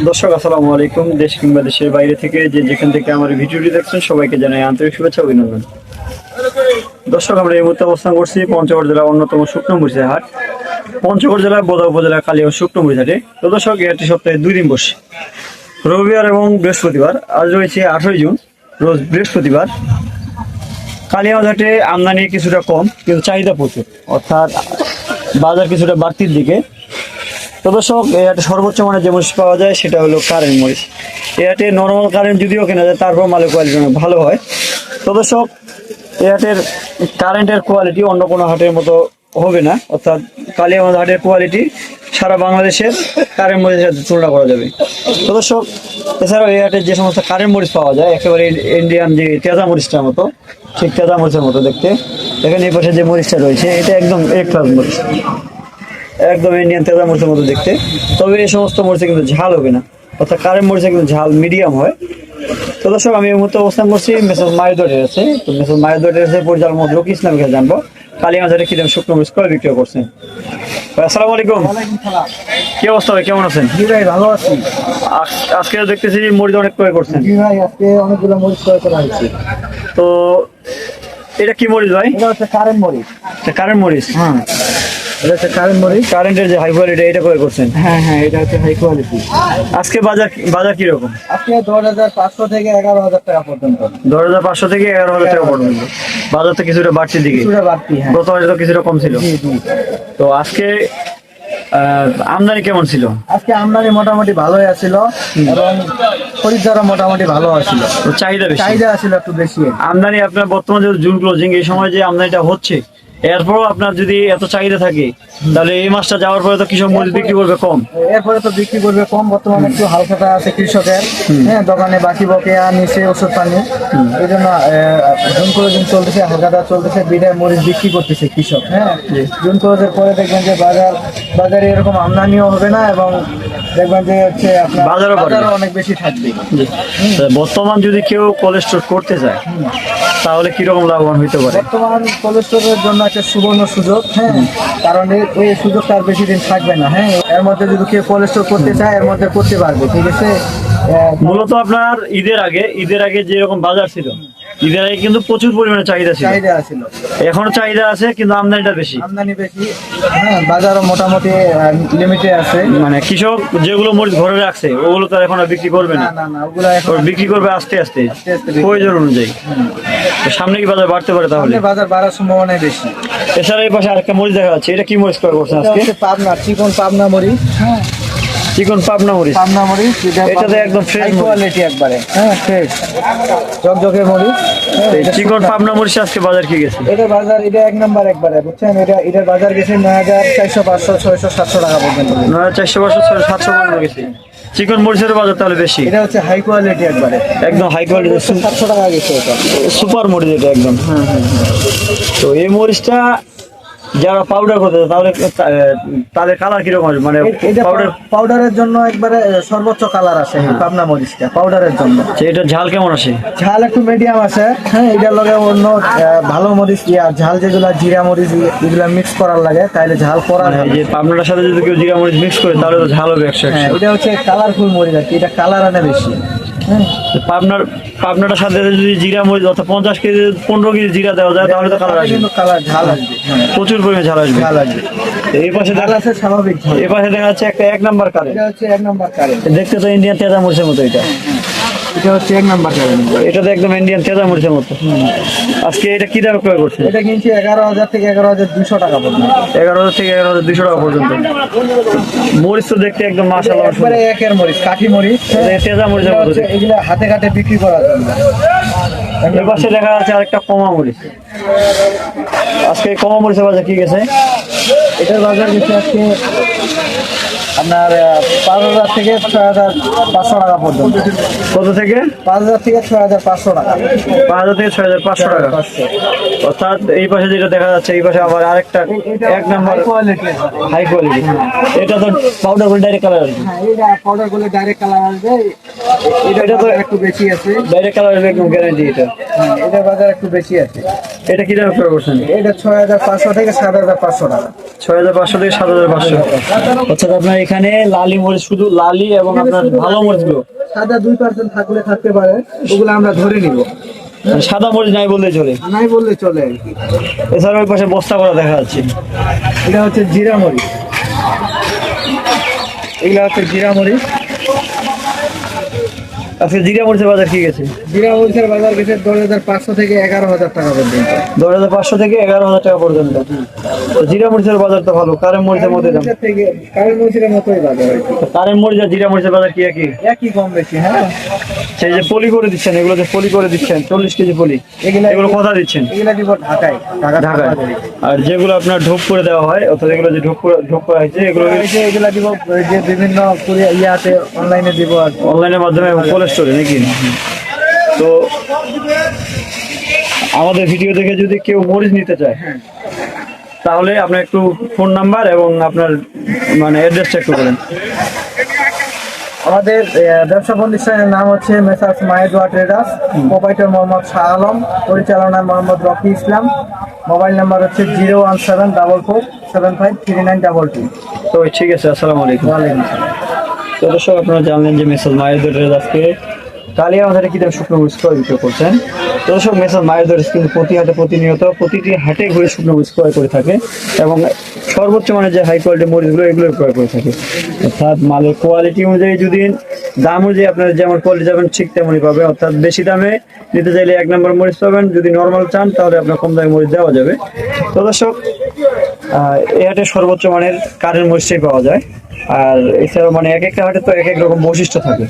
দর্শক আসসালামু আলাইকুম। দেশ কিংবা দেশের বাইরে থেকে যেখান থেকে আমার ভিডিওটি দেখছেন সবাইকে জানাই আন্তরিক শুভেচ্ছা অভিনন্দন। দর্শক, আমরা এই মুহূর্তে অবস্থান করছি পঞ্চগড় জেলার অন্যতম শুকনো মরিচের হাট, পঞ্চগড় জেলার বোদা উপজেলার কালিয়া শুকনো মরিচ হাটে। তো দর্শক, এটি সপ্তাহে 2 দিন বসে, রবিবার এবং বৃহস্পতিবার। আজ রয়েছে 18 জুন, রোজ বৃহস্পতিবার। কালিয়া হাটে আমদানি কিছুটা কম, কিন্তু চাহিদা প্রচুর, অর্থাৎ বাজার কিছুটা বাড়তির দিকে। তো দর্শক, এই হাটে সর্বোচ্চ মানের যে মরিচ পাওয়া যায় সেটা হলো কারেন্ট মরিচ। এই হাটে নর্মাল কারেন্ট যদিও কেনা যায়, তারপর মালের কোয়ালিটি অনেক ভালো হয়। তো দর্শক, এই হাটের কারেন্টের কোয়ালিটি অন্য কোনো হাটের মতো হবে না, অর্থাৎ কালিয়াগঞ্জ হাটের কোয়ালিটি সারা বাংলাদেশের কারেন্ট মরিচের সাথে তুলনা করা যাবে। তো দর্শক, এছাড়াও এই হাটে যে সমস্ত কারেন্ট মরিচ পাওয়া যায় একেবারে ইন্ডিয়ান যে তেজা মরিচটার মতো, ঠিক তেজা মরিচের মতো দেখতে। এখানে এই পাশে যে মরিচটা রয়েছে এটা একদম এক ক্লাস মরিচ, একদম ইন্ডিয়ান তেজা মরিচের মতো দেখতে। তবে এই সমস্ত মরিচে কিন্তু ঝাল হবে না, অর্থাৎ কারেন্ট মরিচে কিন্তু ঝাল মিডিয়াম হয়। তো দর্শক, আমি এই মুহূর্তে অবস্থান করছি মেসেজ মায়ের আছে। তো মেসেজ মায়ের পরিচালক মধ্যে ইসলামকে জানবো কালিয়া হাটে কি দাম শুকনো মরিচ করে বিক্রি করছেন। আসসালামু আলাইকুম। কি অবস্থা ভাই, কেমন আছেন? জি ভাই, ভালো আছি। আজকে দেখতেছি মরিচ অনেক ক্রয় করছেন। জি ভাই, আজকে অনেকগুলো মরিচ ক্রয় করা হয়েছে। তো এটা কি মরিচ ভাই? এটা হচ্ছে কারেন্ট মরিচ। কারেন্ট মরিচ? হ্যাঁ, এটা হচ্ছে কারেন্ট মরিচ। কারেন্টের যে হাই কোয়ালিটি এটা ক্রয় করছেন? হ্যাঁ হ্যাঁ, এটা হচ্ছে হাই কোয়ালিটি। আজকে বাজার কিরকম? আজকে 10,500 থেকে 11,000 টাকা পর্যন্ত। 10,500 থেকে 11,000 টাকা পর্যন্ত বাজার তো কিছুটা বাড়তির দিকে। কিছুটা বাড়তি, হ্যাঁ। গত মাসে তো কিছুটা কম ছিল। জি জি। তো আজকে আমদানি কেমন ছিল? আজকে আমদানি মোটামুটি ভালোই আছিল এবং খরিদ্দারও মোটামুটি ভালো আছিল। চাহিদা বেশি? চাহিদা ছিল একটু বেশি। আমদানি আপনার বর্তমানে জুন ক্লোজিং, এই সময় যে আমদানিটা হচ্ছে, এরপরও আপনার যদি এত চাহিদা থাকে তাহলে এই মাসটা যাওয়ার পরে তো কৃষক মরিচ বিক্রি করবে কম। এরপরে তো বিক্রি করবে কম। বর্তমানে একটু হালকাটা আছে কৃষকের, হ্যাঁ, দোকানে বাকি বকেয়া নিচে ওষুধ পানি, এই জন্য জুন ক্লোজিং চলতেছে, হালকাটা চলতেছে, বিদায় মরিচ বিক্রি করতেছে কৃষক। হ্যাঁ, জুন ক্লোজের পরে দেখবেন যে বাজারে এরকম আমদানিও হবে না এবং দেখবেন যে হচ্ছে আপনার বাজারও অনেক বেশি থাকবে। বর্তমান যদি কেউ কোলেস্টোর করতে চায় তাহলে কিরকম লাভবান হইতে পারে? বর্তমান কোলেস্টোরের জন্য একটা সুবর্ণ সুযোগ, হ্যাঁ, কারণ এই সুযোগটা আর বেশি দিন থাকবে না। হ্যাঁ, এর মধ্যে যদি কেউ কোলেস্টোর করতে চায় এর মধ্যে করতে পারবে, ঠিক আছে। মূলত আপনার ঈদের আগে যেরকম বাজার ছিল, ঈদের আগে কিন্তু প্রচুর পরিমাণে চাহিদা ছিল। এখনো চাহিদা আছে, কিন্তু আমদানিটা বেশি। আমদানি বেশি, হ্যাঁ, বাজারও মোটামুটি লিমিটে আছে। মানে কৃষক যেগুলো মরিচ ঘরে রাখছে ওগুলো তো এখন আর বিক্রি করবে না, ওগুলো এখন বিক্রি করবে আস্তে আস্তে প্রয়োজন অনুযায়ী। সামনে কি বাজার বাড়তে পারে? তাহলে বাজার বাড়ার সম্ভাবনা বেশি। এছাড়া এই পাশে আরেকটা মরিচ দেখা যাচ্ছে, এটা কি মরিচ ক্রয় করছেন আজকে? পাবনা চিকন পাবনা মরিচ। হ্যাঁ, চিকন পাবনা মরিচ। এটা তো একদম ফ্রেশ কোয়ালিটি একবারে, হ্যাঁ, ফ্রেশ জকজকে মরিচ। চিকন পাবনা মরিচ আজকে বাজার কি গেছে? এটা বাজার, এটা এক নাম্বার একবারে, বুঝছেন। এটার বাজার গেছে 9,400, 500, 600, 700 টাকা পর্যন্ত। 9,400, 500, 700 পর্যন্ত গেছে। চিকন মরিচের বাজার তাহলে বেশি। এটা হচ্ছে হাই কোয়ালিটি একবারে, একদম হাই কোয়ালিটি, 700 টাকা গেছে। এটা সুপার মরিচ এটা একদম। তো এই মরিচটা যারা পাউডার করতে তাহলে তাদের কালার কিরকম হবে? মানে পাউডারের জন্য একবারে সর্বোচ্চ কালার আসে পাবনা মরিচটা পাউডারের জন্য। এটা ঝাল কেমন আসে? ঝাল একটু মিডিয়াম আছে, হ্যাঁ। এটার লগে অন্য ভালো মরিচ ঝাল যেগুলা জিরা মরিচ এগুলা মিক্স করার লাগে, তাইলে ঝাল করার যে পাবনাটার সাথে যদি কেউ জিরা মরিচ মিক্স করে তাহলে তো ঝাল হবে 100। এটা হচ্ছে কালারফুল মরিচ আর কি, এটা কালার আনে বেশি। পাবনাটার সাথে যদি জিরা মরিচ অর্থাৎ 50 কেজি 15 কেজি জিরা দেওয়া যায় তাহলে তো কালার আসবে, ঝাল আসবে, প্রচুর পরিমাণে ঝাল আসবে। এই পাশে দেখা আছে স্বাভাবিক ঝাল। এই পাশে দেখা যাচ্ছে একটা 1 নাম্বার কারেন্ট। এটা হচ্ছে 1 নাম্বার কারেন্ট। দেখতে তো ইন্ডিয়ান তেজা মরিচের মতো। এটা হচ্ছে 1 নাম্বার কারেন্ট। এটা তো একদম ইন্ডিয়ান তেজা মরিচের মতো। আজকে এটা কি দামে ক্রয় করছে? এটা কিনছি 11,000 থেকে 11,200 টাকা পর্যন্ত। 11,000 থেকে 11,200 টাকা পর্যন্ত। মরিচ তো দেখতে একদম মাশাআল্লাহ একবারে একের মরিচ, কাঠি মরিচ, তেজা মরিচের মতো। এগুলা হাতে কাটে বিক্রি করার জন্য। এর পাশে দেখা যাচ্ছে আরেকটা কমা মরিচ। আজকে কমা মরিচের বাজার কি গেছে? এটার বাজার গেছে আজকে আপনার 5,000 থেকে 6,500 টাকা পর্যন্ত। কত থেকে? 5,000 থেকে 6,500 টাকা। 5,000 থেকে 6,500 টাকা। অর্থাৎ এই পাশে যেটা দেখা যাচ্ছে এই পাশে আবার আরেকটা 1 নাম্বার হাই কোয়ালিটি। এটা তো পাউডার করে ডাইরেক্ট কালার আসবে। হ্যাঁ, এটা পাউডার করে ডাইরেক্ট কালার আসবে। এটা তো একটু বেশি আছে। ডাইরেক্ট কালার একদম গ্যারান্টি এটা। হ্যাঁ, এটার বাজার একটু বেশি আছে। এটা কি দাম বিক্রি করছেন? এটা 6500 থেকে 7500 টাকা। 6500 থেকে 7500। অর্থাৎ আপনার এখানে লালি মরিচ, শুধু লালি এবং আপনার ভালো মরিচগুলো, সাদা 2% থাকলে থাকতে পারে, ওগুলো আমরা ধরে নিব। সাদা মরিচ নাই বললেই চলে, নাই বললে চলে আর কি। এছাড়া ওই পাশে বস্তা করা দেখা যাচ্ছে। এটা হচ্ছে জিরা মরিচ, এগুলা হচ্ছে জিরা মরিচ। আজকে জিরা মরিচের বাজার কি গেছে? জিরা মরিচের বাজার গেছে 10500 থেকে 11000 টাকা পর্যন্ত। 10500 থেকে 11000 টাকা পর্যন্ত। তো জিরা মরিচের বাজার তো ভালো, কারেন্ট মরিচের মধ্যে দাম। থেকে কারেন্ট মরিচের মতোই বাজার আর কি। কারেন্ট মরিচ আর জিরা মরিচের বাজার কি একই? একই কম বেশি। হ্যাঁ, সেই যে পলি করে দিচ্ছেন, এগুলো যে পলি করে দিচ্ছেন 40 কেজি পলি, এগুলো কথা দিচ্ছেন এগুলা দিব ঢাকায়, ঢাকায়। আর যেগুলো আপনার ঢোপ করে দেওয়া হয়, অর্থাৎ এগুলো যে ঢোপ করা হয়েছে, এগুলো এগুলা দিব যে বিভিন্ন ইয়াতে অনলাইনে দিব আর কি। অনলাইনের মাধ্যমে কোল্ড স্টোরে নাকি? তো আমাদের ভিডিও দেখে যদি কেউ মরিচ নিতে চায়, তাহলে আপনার একটু ফোন নাম্বার এবং আপনার মানে অ্যাড্রেসটা একটু বলেন। আমাদের ব্যবসা প্রতিষ্ঠানের নাম হচ্ছে মেসার্স মায়েদোয়া ট্রেডার্স, প্রোপাইটার মোহাম্মদ শাহ আলম, পরিচালনা মোহাম্মদ রফি ইসলাম। মোবাইল নাম্বার হচ্ছে 01744753922। তো ঠিক আছে, আসসালামু আলাইকুম। ওয়ালাইকুম আসসালাম। তো দর্শক, আপনারা জানলেন যে মেসার্স মায়েদোয়া ট্রেডার্স আজকে কালিয়া বাজারে কি দামে শুকনো মরিচ ক্রয় বিক্রয় করছেন। তো দর্শক, মেসার্স মায়েদোয়া ট্রেডার্স কিন্তু প্রতি হাটে প্রতিনিয়ত প্রতিটি হাটে ঘুরে শুকনো মরিচ ক্রয় করে থাকে এবং সর্বোচ্চ মানের যে হাই কোয়ালিটির মরিচগুলো এগুলো ক্রয় করে থাকে। অর্থাৎ মালের কোয়ালিটি অনুযায়ী যদি দাম অনুযায়ী আপনারা যেমন কোয়ালিটি যাবেন ঠিক তেমনই পাবেন। অর্থাৎ বেশি দামে নিতে চাইলে 1 নম্বর মরিচ পাবেন, যদি নর্মাল চান তাহলে আপনার কম দামে মরিচ দেওয়া যাবে। তো দর্শক, এই হাটে সর্বোচ্চ মানের কারেন্ট মরিচটাই পাওয়া যায়। আর এছাড়াও মানে এক একটা হাটে তো এক এক রকম বৈশিষ্ট্য থাকে,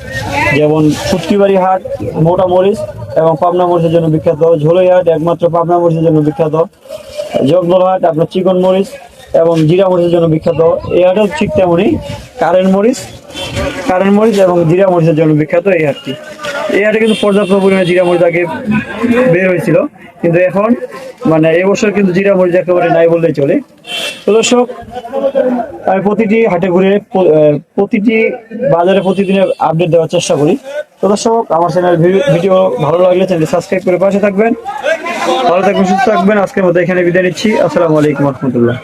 যেমন ফুটকিবাড়ি হাট মোটা মরিচ এবং পাবনা মরিচের জন্য বিখ্যাত, ঝোলাই হাট একমাত্র পাবনা মরিচের জন্য বিখ্যাত, জগদল হাট আপনার চিকন মরিচ এবং জিরা মরিচের জন্য বিখ্যাত। এই হাটেও ঠিক তেমনই কারেন্ট মরিচ এবং জিরা মরিচের জন্য বিখ্যাত এই হাটটি। এই হাটে কিন্তু পর্যাপ্ত পরিমাণে জিরা মরিচ আগে বের হয়েছিল, কিন্তু এখন মানে এবছর কিন্তু জিরা মরিচ একেবারে নাই বললেই চলে। তো দর্শক, আমি প্রতিটি হাটে ঘুরে প্রতিটি বাজারে প্রতিদিনের আপডেট দেওয়ার চেষ্টা করি। তো দর্শক, আমার চ্যানেল ভিডিও ভালো লাগলে চ্যানেল সাবস্ক্রাইব করে পাশে থাকবেন। ভালো থাকবেন, সুস্থ থাকবেন। আজকের মতো এখানে বিদায় নিচ্ছি। আসসালামু আলাইকুম রহমতুল্লাহ।